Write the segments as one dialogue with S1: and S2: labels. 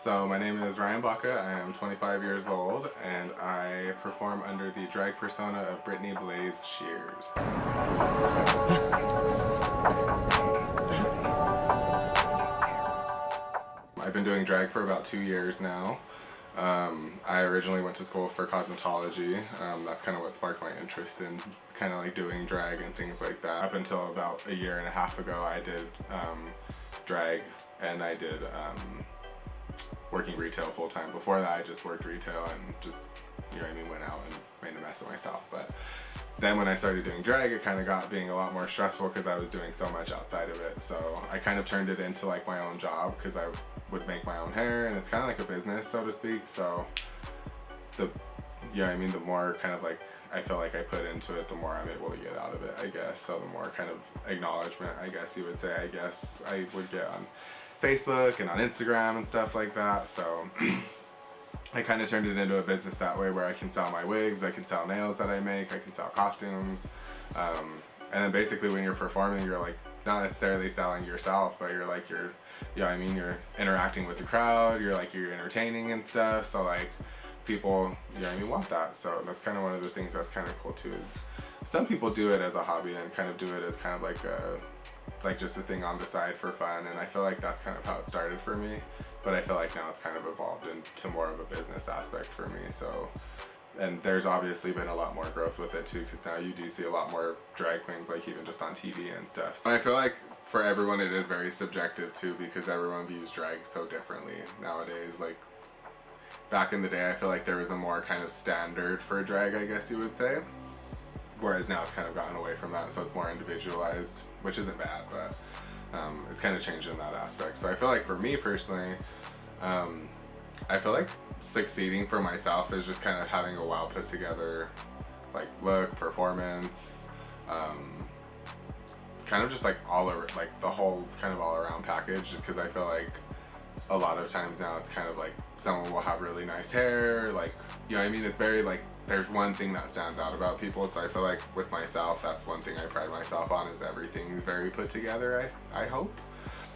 S1: So my name is Ryan Baca. I am 25 years old and I perform under the drag persona of Brittany Blaze-Shearz. I've been doing drag for about 2 years now. I originally went to school for cosmetology. That's kind of what sparked my interest in kind of like doing drag and things like that. Up until about a year and a half ago, I did drag and I did working retail full time. Before that, I just worked retail and just, went out and made a mess of myself. But then when I started doing drag, it kind of got being a lot more stressful because I was doing so much outside of it. So I kind of turned it into like my own job because I would make my own hair and it's kind of like a business, so to speak. So the more kind of like I feel like I put into it, the more I'm able to get out of it, I guess. So the more kind of acknowledgement, I guess you would say, I guess I would get on Facebook and on Instagram and stuff like that. So I kind of turned it into a business that way where I can sell my wigs, I can sell nails that I make, I can sell costumes. And then basically when you're performing, you're like not necessarily selling yourself, but you're like, you're interacting with the crowd, you're entertaining and stuff. So like people, want that. So that's kind of one of the things that's kind of cool too, is some people do it as a hobby and kind of do it as kind of like just a thing on the side for fun, and I feel like that's kind of how it started for me, but I feel like now it's kind of evolved into more of a business aspect for me. So, and there's obviously been a lot more growth with it too, because now you do see a lot more drag queens, like even just on TV and stuff. So I feel like for everyone it is very subjective too, because everyone views drag so differently nowadays. Like back in the day, I feel like there was a more kind of standard for drag, I guess you would say. Whereas now it's kind of gotten away from that, so it's more individualized, which isn't bad, but it's kind of changed in that aspect. So I feel like for me personally, I feel like succeeding for myself is just kind of having a well put together like look, performance, kind of just like like the whole kind of all around package, just because I feel like a lot of times now it's kind of like someone will have really nice hair, like, it's very like there's one thing that stands out about people. So I feel like with myself, that's one thing I pride myself on, is everything's very put together, I hope.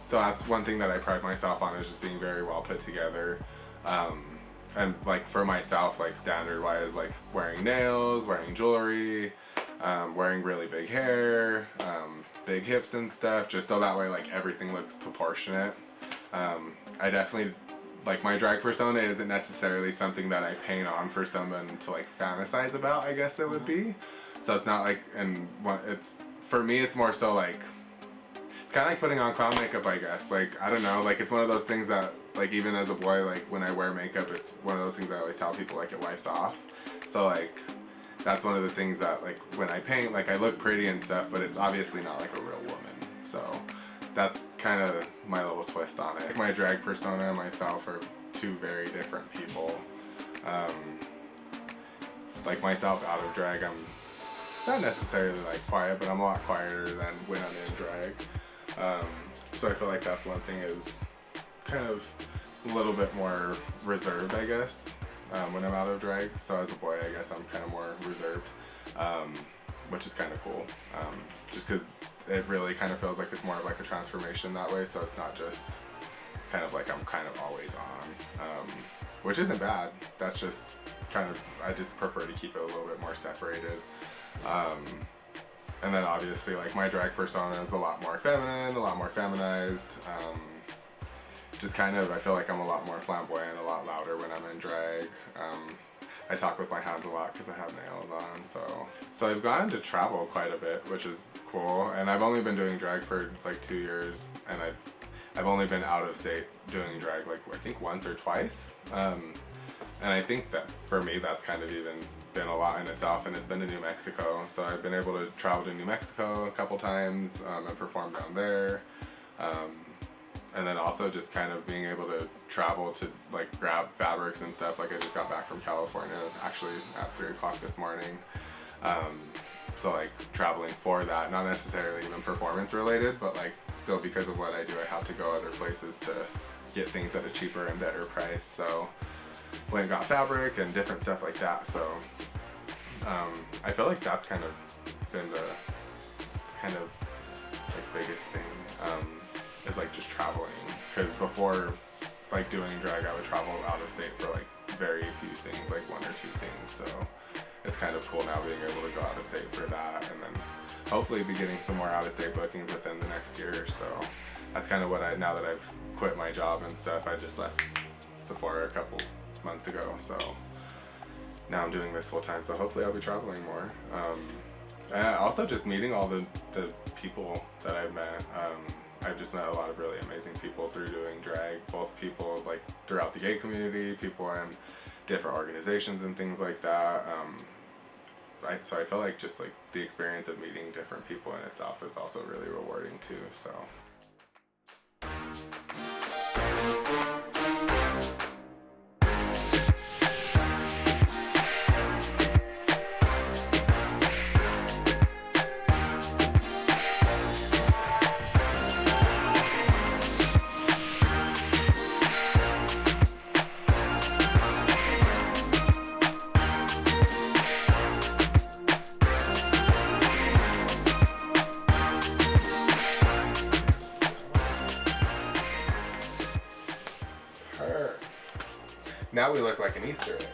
S1: So that's one thing that I pride myself on, is just being very well put together. And like for myself, like standard wise, like wearing nails, wearing jewelry, wearing really big hair, big hips and stuff, just so that way like everything looks proportionate. I definitely, like, my drag persona isn't necessarily something that I paint on for someone to like fantasize about, I guess it would be. So it's not like, it's, for me it's more so like, it's kind of like putting on clown makeup, I guess. Like, I don't know, like it's one of those things that like even as a boy, like when I wear makeup, it's one of those things I always tell people, like it wipes off. So like that's one of the things that like when I paint, like I look pretty and stuff, but it's obviously not like a real woman. So that's kind of my little twist on it. My drag persona and myself are two very different people. Like myself out of drag, I'm not necessarily like quiet, but I'm a lot quieter than when I'm in drag. So I feel like that's one thing, is kind of a little bit more reserved, I guess, when I'm out of drag. So as a boy, I guess I'm kind of more reserved, which is kind of cool, just because it really kind of feels like it's more of like a transformation that way. So it's not just kind of like I'm kind of always on, which isn't bad. That's just kind of, I just prefer to keep it a little bit more separated. And then obviously like my drag persona is a lot more feminine, a lot more feminized. Just kind of, I feel like I'm a lot more flamboyant, a lot louder when I'm in drag. I talk with my hands a lot because I have nails on, so I've gotten to travel quite a bit, which is cool. And I've only been doing drag for like 2 years, and I've only been out of state doing drag like I think once or twice. And I think that for me that's kind of even been a lot in itself, and it's been to New Mexico. So I've been able to travel to New Mexico a couple times and perform down there. And then also just kind of being able to travel to like grab fabrics and stuff. Like I just got back from California actually at 3 o'clock this morning. So like traveling for that, not necessarily even performance related, but like still because of what I do, I have to go other places to get things at a cheaper and better price. So went and got fabric and different stuff like that. So I feel like that's kind of been the kind of like biggest thing. Is like just traveling, because before like doing drag, I would travel out of state for like very few things, like 1 or 2 things. So it's kind of cool now being able to go out of state for that, and then hopefully be getting some more out of state bookings within the next year or so. That's kind of what now that I've quit my job and stuff, I just left Sephora a couple months ago, so now I'm doing this full time, so hopefully I'll be traveling more. And also just meeting all the people that I've met. I've just met a lot of really amazing people through doing drag, both people like throughout the gay community, people in different organizations and things like that. So I feel like just like the experience of meeting different people in itself is also really rewarding too, so. Now we look like an Easter egg.